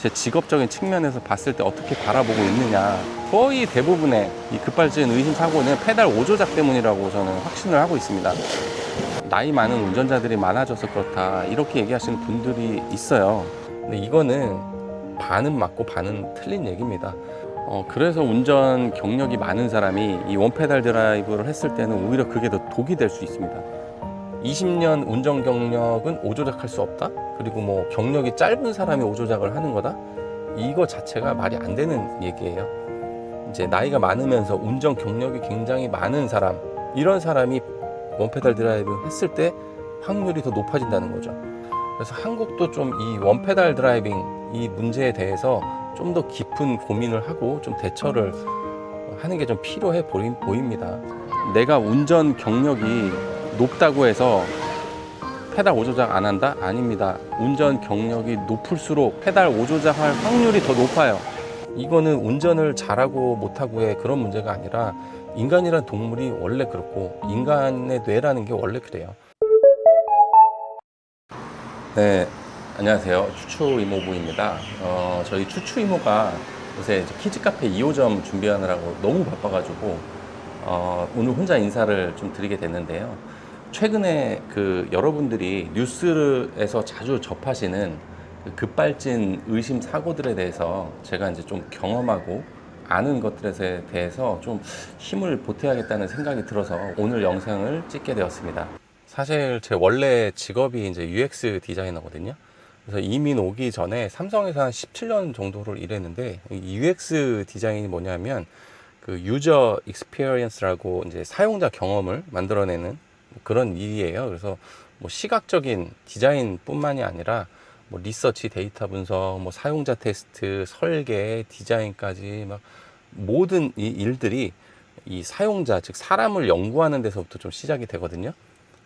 제 직업적인 측면에서 봤을 때 어떻게 바라보고 있느냐, 거의 대부분의 이 급발진 의심 사고는 페달 오조작 때문이라고 저는 확신을 하고 있습니다. 나이 많은 운전자들이 많아져서 그렇다, 이렇게 얘기하시는 분들이 있어요. 근데 이거는 반은 맞고 반은 틀린 얘기입니다. 그래서 운전 경력이 많은 사람이 이 원페달 드라이브를 했을 때는 오히려 그게 더 독이 될 수 있습니다. 20년 운전 경력은 오조작할 수 없다? 그리고 뭐 경력이 짧은 사람이 오조작을 하는 거다? 이거 자체가 말이 안 되는 얘기예요. 이제 나이가 많으면서 운전 경력이 굉장히 많은 사람, 이런 사람이 원페달 드라이브 했을 때 확률이 더 높아진다는 거죠. 그래서 한국도 좀 이 원페달 드라이빙 이 문제에 대해서 좀 더 깊은 고민을 하고 좀 대처를 하는 게 좀 필요해 보입니다. 내가 운전 경력이 높다고 해서 페달 오조작 안 한다? 아닙니다. 운전 경력이 높을수록 페달 오조작할 확률이 더 높아요. 이거는 운전을 잘하고 못하고의 그런 문제가 아니라 인간이란 동물이 원래 그렇고 인간의 뇌라는 게 원래 그래요. 네, 안녕하세요. 추추 이모부입니다. 저희 추추 이모가 요새 키즈 카페 2호점 준비하느라고 너무 바빠가지고 오늘 혼자 인사를 좀 드리게 됐는데요. 최근에 여러분들이 뉴스에서 자주 접하시는 급발진 의심 사고들에 대해서 제가 이제 좀 경험하고 아는 것들에 대해서 좀 힘을 보태야겠다는 생각이 들어서 오늘 영상을 찍게 되었습니다. 사실 제 원래 직업이 이제 UX 디자이너거든요. 그래서 이민 오기 전에 삼성에서 한 17년 정도를 일했는데, 이 UX 디자인이 뭐냐면 유저 익스피리언스라고 이제 사용자 경험을 만들어내는 그런 일이에요. 그래서 뭐 시각적인 디자인뿐만이 아니라 뭐 리서치, 데이터 분석, 뭐 사용자 테스트, 설계, 디자인까지 막 모든 이 일들이 이 사용자, 즉 사람을 연구하는 데서부터 좀 시작이 되거든요.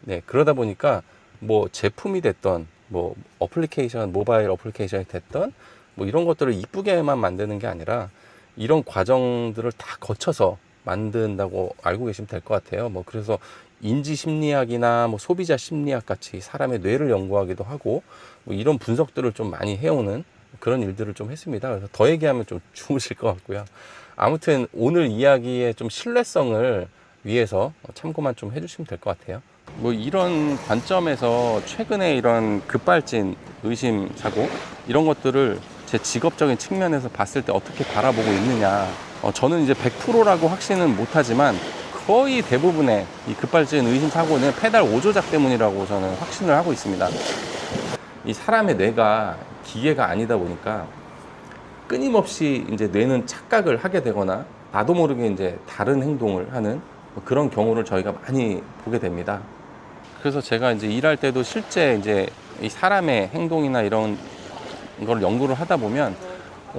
네, 그러다 보니까 뭐 제품이 됐던 뭐 어플리케이션, 모바일 어플리케이션이 됐던 뭐 이런 것들을 이쁘게만 만드는 게 아니라 이런 과정들을 다 거쳐서 만든다고 알고 계시면 될 것 같아요. 뭐 그래서 인지 심리학이나 뭐 소비자 심리학 같이 사람의 뇌를 연구하기도 하고 뭐 이런 분석들을 좀 많이 해오는 그런 일들을 좀 했습니다. 그래서 더 얘기하면 좀 죽으실 것 같고요. 아무튼 오늘 이야기의 좀 신뢰성을 위해서 참고만 좀 해주시면 될 것 같아요. 뭐 이런 관점에서 최근에 이런 급발진 의심 사고 이런 것들을 제 직업적인 측면에서 봤을 때 어떻게 바라보고 있느냐, 저는 이제 100%라고 확신은 못하지만 거의 대부분의 이 급발진 의심 사고는 페달 오조작 때문이라고 저는 확신을 하고 있습니다. 이 사람의 뇌가 기계가 아니다 보니까 끊임없이 이제 뇌는 착각을 하게 되거나 나도 모르게 이제 다른 행동을 하는 그런 경우를 저희가 많이 보게 됩니다. 그래서 제가 이제 일할 때도 실제 이제 이 사람의 행동이나 이런 걸 연구를 하다 보면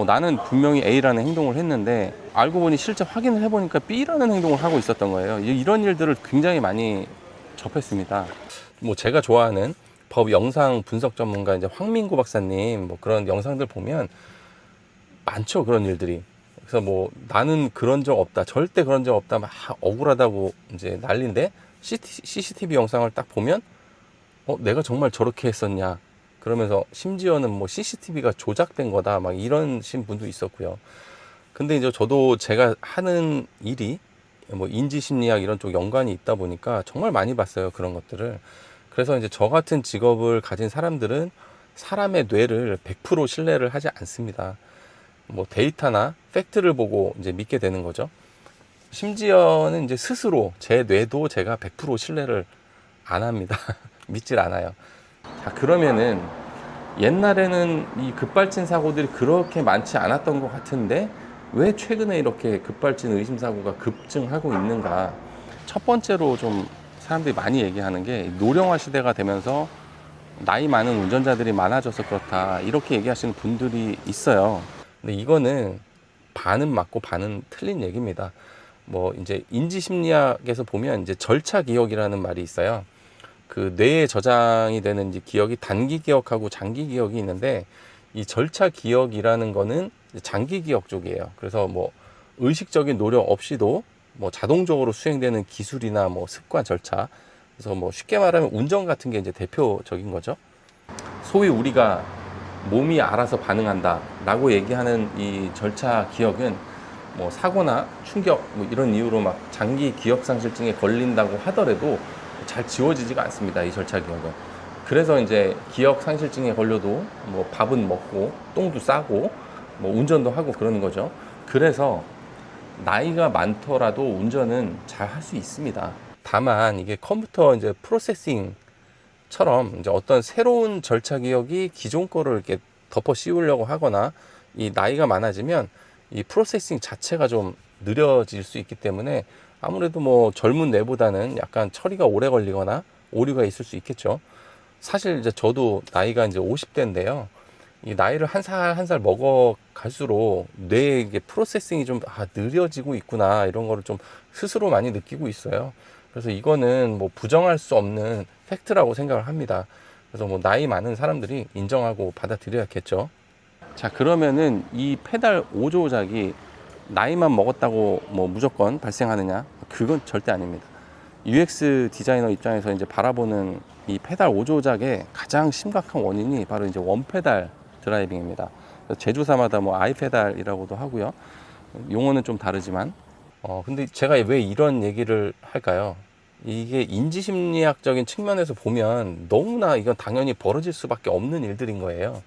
나는 분명히 A라는 행동을 했는데 알고 보니 실제 확인을 해보니까 B라는 행동을 하고 있었던 거예요. 이런 일들을 굉장히 많이 접했습니다. 뭐 제가 좋아하는 법 영상 분석 전문가 이제 황민구 박사님 뭐 그런 영상들 보면 많죠, 그런 일들이. 그래서 뭐 나는 그런 적 없다, 절대 그런 적 없다, 막 억울하다고 이제 난리인데 CCTV 영상을 딱 보면 내가 정말 저렇게 했었냐, 그러면서 심지어는 뭐 CCTV가 조작된 거다 막 이러신 분도 있었고요. 근데 이제 저도 제가 하는 일이 뭐 인지심리학 이런 쪽 연관이 있다 보니까 정말 많이 봤어요, 그런 것들을. 그래서 이제 저 같은 직업을 가진 사람들은 사람의 뇌를 100% 신뢰를 하지 않습니다. 뭐 데이터나 팩트를 보고 이제 믿게 되는 거죠. 심지어는 이제 스스로 제 뇌도 제가 100% 신뢰를 안 합니다. 믿질 않아요. 자, 그러면은 옛날에는 이 급발진 사고들이 그렇게 많지 않았던 것 같은데 왜 최근에 이렇게 급발진 의심 사고가 급증하고 있는가? 첫 번째로 좀 사람들이 많이 얘기하는 게 노령화 시대가 되면서 나이 많은 운전자들이 많아져서 그렇다, 이렇게 얘기하시는 분들이 있어요. 근데 이거는 반은 맞고 반은 틀린 얘기입니다. 뭐 이제 인지 심리학에서 보면 이제 절차 기억이라는 말이 있어요. 그 뇌에 저장이 되는 이제 기억이 단기 기억하고 장기 기억이 있는데, 이 절차 기억이라는 거는 장기 기억 쪽이에요. 그래서 뭐 의식적인 노력 없이도 뭐 자동적으로 수행되는 기술이나 뭐 습관, 절차. 그래서 뭐 쉽게 말하면 운전 같은 게 이제 대표적인 거죠. 소위 우리가 몸이 알아서 반응한다 라고 얘기하는 이 절차 기억은 뭐 사고나 충격 뭐 이런 이유로 막 장기 기억상실증에 걸린다고 하더라도 잘 지워지지가 않습니다. 이 절차 기억은. 그래서 이제 기억상실증에 걸려도 뭐 밥은 먹고 똥도 싸고 뭐 운전도 하고 그러는 거죠. 그래서 나이가 많더라도 운전은 잘 할 수 있습니다. 다만 이게 컴퓨터 이제 프로세싱처럼 이제 어떤 새로운 절차 기억이 기존 거를 이렇게 덮어 씌우려고 하거나 이 나이가 많아지면 이 프로세싱 자체가 좀 느려질 수 있기 때문에 아무래도 뭐 젊은 뇌보다는 약간 처리가 오래 걸리거나 오류가 있을 수 있겠죠. 사실 이제 저도 나이가 이제 50대인데요. 이 나이를 한 살 한 살 먹어 갈수록 뇌의 이게 프로세싱이 좀 느려지고 있구나 이런 거를 좀 스스로 많이 느끼고 있어요. 그래서 이거는 뭐 부정할 수 없는 팩트라고 생각을 합니다. 그래서 뭐 나이 많은 사람들이 인정하고 받아들여야겠죠. 자, 그러면은 이 페달 오조작이 나이만 먹었다고 뭐 무조건 발생하느냐? 그건 절대 아닙니다. UX 디자이너 입장에서 이제 바라보는 이 페달 오조작의 가장 심각한 원인이 바로 이제 원페달 드라이빙입니다. 제조사마다 뭐 아이페달이라고도 하고요. 용어는 좀 다르지만, 근데 제가 왜 이런 얘기를 할까요? 이게 인지심리학적인 측면에서 보면 너무나 이건 당연히 벌어질 수밖에 없는 일들인 거예요.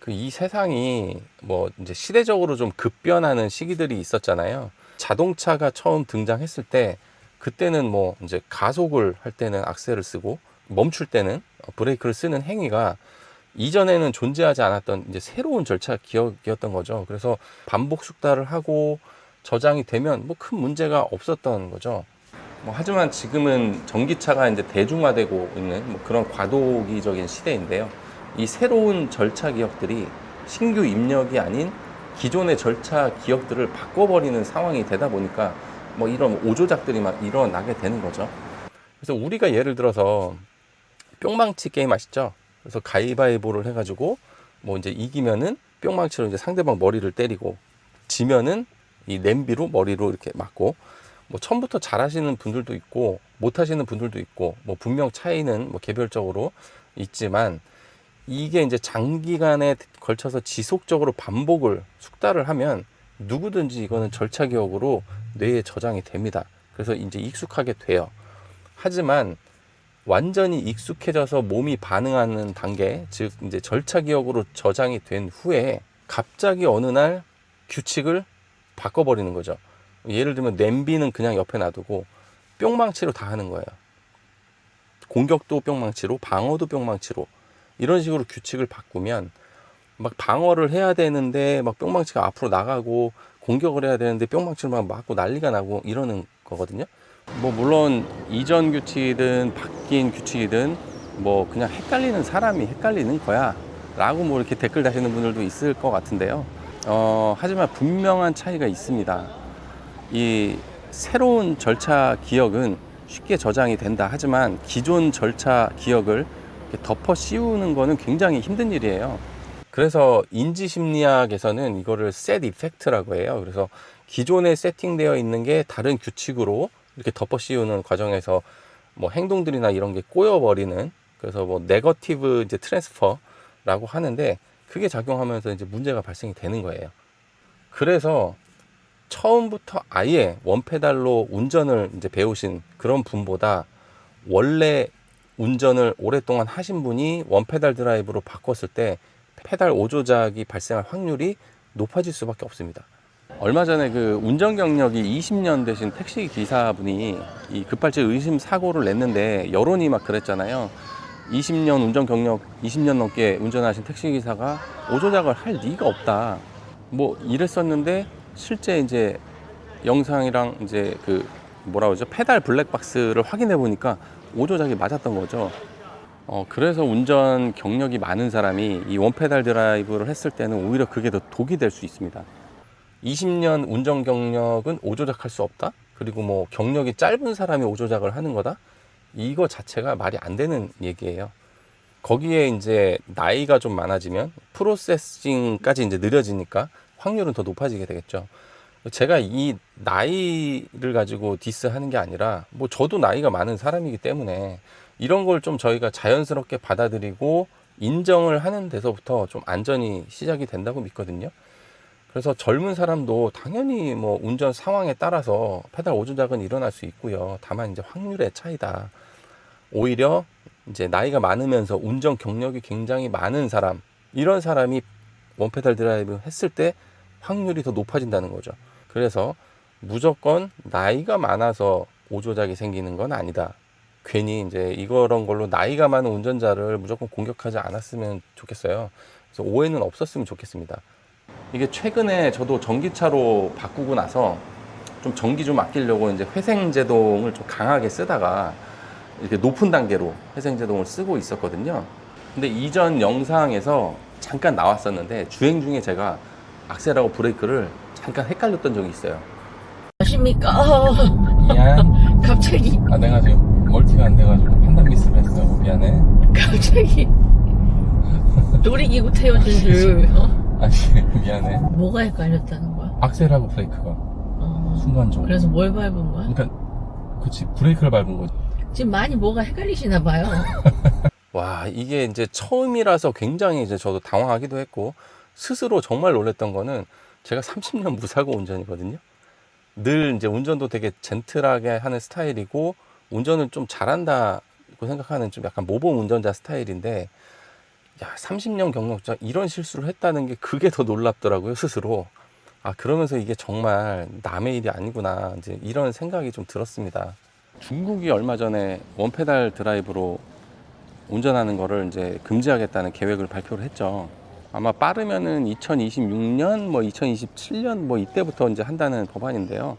이 세상이 뭐 이제 시대적으로 좀 급변하는 시기들이 있었잖아요. 자동차가 처음 등장했을 때 그때는 뭐 이제 가속을 할 때는 악셀을 쓰고 멈출 때는 브레이크를 쓰는 행위가 이전에는 존재하지 않았던 이제 새로운 절차 기억이었던 거죠. 그래서 반복 숙달을 하고 저장이 되면 뭐 큰 문제가 없었던 거죠. 뭐 하지만 지금은 전기차가 이제 대중화되고 있는 뭐 그런 과도기적인 시대인데요. 이 새로운 절차 기억들이 신규 입력이 아닌 기존의 절차 기억들을 바꿔버리는 상황이 되다 보니까 뭐 이런 오조작들이 막 일어나게 되는 거죠. 그래서 우리가 예를 들어서 뿅망치 게임 아시죠? 그래서 가위바위보를 해가지고 뭐 이제 이기면은 뿅망치로 이제 상대방 머리를 때리고 지면은 이 냄비로 머리로 이렇게 맞고 뭐 처음부터 잘하시는 분들도 있고 못하시는 분들도 있고 뭐 분명 차이는 뭐 개별적으로 있지만 이게 이제 장기간에 걸쳐서 지속적으로 반복을 숙달을 하면 누구든지 이거는 절차 기억으로 뇌에 저장이 됩니다. 그래서 이제 익숙하게 돼요. 하지만 완전히 익숙해져서 몸이 반응하는 단계, 즉 이제 절차 기억으로 저장이 된 후에 갑자기 어느 날 규칙을 바꿔버리는 거죠. 예를 들면 냄비는 그냥 옆에 놔두고 뿅망치로 다 하는 거예요. 공격도 뿅망치로, 방어도 뿅망치로. 이런 식으로 규칙을 바꾸면 막 방어를 해야 되는데 막 뿅망치가 앞으로 나가고 공격을 해야 되는데 뿅망치를 막 맞고 난리가 나고 이러는 거거든요. 뭐 물론 이전 규칙이든 바뀐 규칙이든 뭐 그냥 헷갈리는 사람이 헷갈리는 거야 라고 뭐 이렇게 댓글 다시는 분들도 있을 것 같은데요. 하지만 분명한 차이가 있습니다. 이 새로운 절차 기억은 쉽게 저장이 된다 하지만 기존 절차 기억을 덮어 씌우는 거는 굉장히 힘든 일이에요. 그래서 인지심리학에서는 이거를 set effect라고 해요. 그래서 기존에 세팅되어 있는 게 다른 규칙으로 이렇게 덮어 씌우는 과정에서 뭐 행동들이나 이런 게 꼬여버리는, 그래서 뭐 네거티브 이제 트랜스퍼라고 하는데 그게 작용하면서 이제 문제가 발생이 되는 거예요. 그래서 처음부터 아예 원페달로 운전을 이제 배우신 그런 분보다 원래 운전을 오랫동안 하신 분이 원페달 드라이브로 바꿨을 때 페달 오조작이 발생할 확률이 높아질 수밖에 없습니다. 얼마 전에 그 운전 경력이 20년 되신 택시 기사분이 이 급발진 의심 사고를 냈는데 여론이 막 그랬잖아요. 20년 운전 경력 20년 넘게 운전하신 택시 기사가 오조작을 할 리가 없다. 뭐 이랬었는데 실제 이제 영상이랑 이제 그 뭐라 그러죠? 페달 블랙박스를 확인해 보니까 오조작이 맞았던 거죠. 그래서 운전 경력이 많은 사람이 이 원페달 드라이브를 했을 때는 오히려 그게 더 독이 될 수 있습니다. 20년 운전 경력은 오조작할 수 없다? 그리고 뭐 경력이 짧은 사람이 오조작을 하는 거다? 이거 자체가 말이 안 되는 얘기예요. 거기에 이제 나이가 좀 많아지면 프로세싱까지 이제 느려지니까 확률은 더 높아지게 되겠죠. 제가 이 나이를 가지고 디스하는 게 아니라 뭐 저도 나이가 많은 사람이기 때문에 이런 걸 좀 저희가 자연스럽게 받아들이고 인정을 하는 데서부터 좀 안전이 시작이 된다고 믿거든요. 그래서 젊은 사람도 당연히 뭐 운전 상황에 따라서 페달 오조작은 일어날 수 있고요. 다만 이제 확률의 차이다. 오히려 이제 나이가 많으면서 운전 경력이 굉장히 많은 사람, 이런 사람이 원페달 드라이브 했을 때 확률이 더 높아진다는 거죠. 그래서 무조건 나이가 많아서 오조작이 생기는 건 아니다. 괜히 이제 이런 걸로 나이가 많은 운전자를 무조건 공격하지 않았으면 좋겠어요. 그래서 오해는 없었으면 좋겠습니다. 이게 최근에 저도 전기차로 바꾸고 나서 좀 전기 좀 아끼려고 이제 회생제동을 좀 강하게 쓰다가 이렇게 높은 단계로 회생제동을 쓰고 있었거든요. 근데 이전 영상에서 잠깐 나왔었는데 주행 중에 제가 악셀하고 브레이크를 잠깐 헷갈렸던 적이 있어요. 아십니까? 미안. 갑자기 내가 지금 멀티가 안 돼가지고 판단 미스를 했어. 미안해. 갑자기 놀이기구 태워준 줄 아니 미안해. 뭐가 헷갈렸다는 거야? 악셀하고 브레이크가 순간적으로. 그래서 뭘 밟은 거야? 그러니까 그치 브레이크를 밟은 거지. 지금 많이 뭐가 헷갈리시나 봐요. 와, 이게 이제 처음이라서 굉장히 이제 저도 당황하기도 했고, 스스로 정말 놀랬던 거는 제가 30년 무사고 운전이거든요. 늘 이제 운전도 되게 젠틀하게 하는 스타일이고, 운전을 좀 잘한다고 생각하는 좀 약간 모범 운전자 스타일인데, 야, 30년 경력자 이런 실수를 했다는 게 그게 더 놀랍더라고요, 스스로. 그러면서 이게 정말 남의 일이 아니구나, 이제 이런 생각이 좀 들었습니다. 중국이 얼마 전에 원페달 드라이브로 운전하는 거를 이제 금지하겠다는 계획을 발표를 했죠. 아마 빠르면은 2026년, 뭐 2027년 뭐 이때부터 이제 한다는 법안인데요.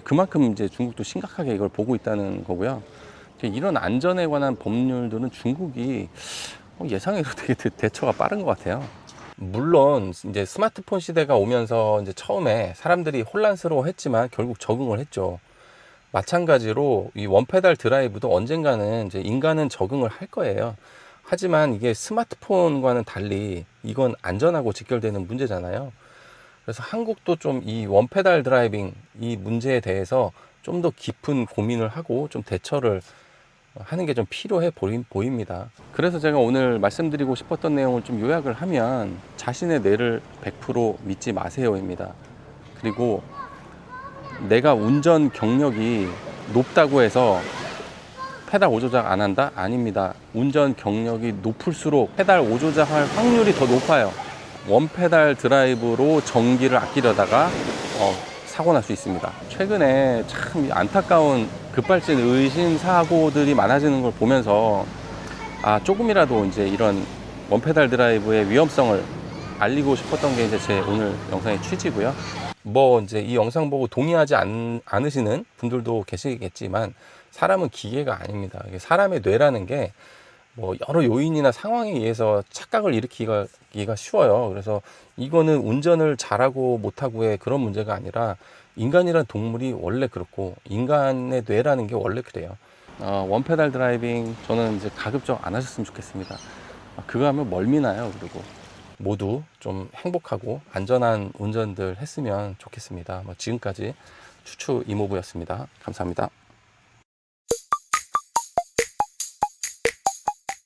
그만큼 이제 중국도 심각하게 이걸 보고 있다는 거고요. 이런 안전에 관한 법률들은 중국이 예상외로 되게 대처가 빠른 것 같아요. 물론 이제 스마트폰 시대가 오면서 이제 처음에 사람들이 혼란스러워했지만 결국 적응을 했죠. 마찬가지로 이 원페달 드라이브도 언젠가는 이제 인간은 적응을 할 거예요. 하지만 이게 스마트폰과는 달리 이건 안전하고 직결되는 문제잖아요. 그래서 한국도 좀 이 원페달 드라이빙 이 문제에 대해서 좀 더 깊은 고민을 하고 좀 대처를 하는 게 좀 필요해 보입니다. 그래서 제가 오늘 말씀드리고 싶었던 내용을 좀 요약을 하면 자신의 뇌를 100% 믿지 마세요입니다. 그리고 내가 운전 경력이 높다고 해서 페달 오조작 안 한다? 아닙니다. 운전 경력이 높을수록 페달 오조작할 확률이 더 높아요. 원페달 드라이브로 전기를 아끼려다가 사고 날 수 있습니다. 최근에 참 안타까운 급발진 의심 사고들이 많아지는 걸 보면서 조금이라도 이제 이런 원페달 드라이브의 위험성을 알리고 싶었던 게 이제 제 오늘 영상의 취지고요. 뭐 이제 이 영상 보고 동의하지 않으시는 분들도 계시겠지만 사람은 기계가 아닙니다. 사람의 뇌라는 게 뭐 여러 요인이나 상황에 의해서 착각을 일으키기가 쉬워요. 그래서 이거는 운전을 잘하고 못하고의 그런 문제가 아니라 인간이란 동물이 원래 그렇고 인간의 뇌라는 게 원래 그래요. 원페달 드라이빙 저는 이제 가급적 안 하셨으면 좋겠습니다. 그거 하면 멀미나요. 그리고 모두 좀 행복하고 안전한 운전들 했으면 좋겠습니다. 지금까지 추추 이모부였습니다. 감사합니다.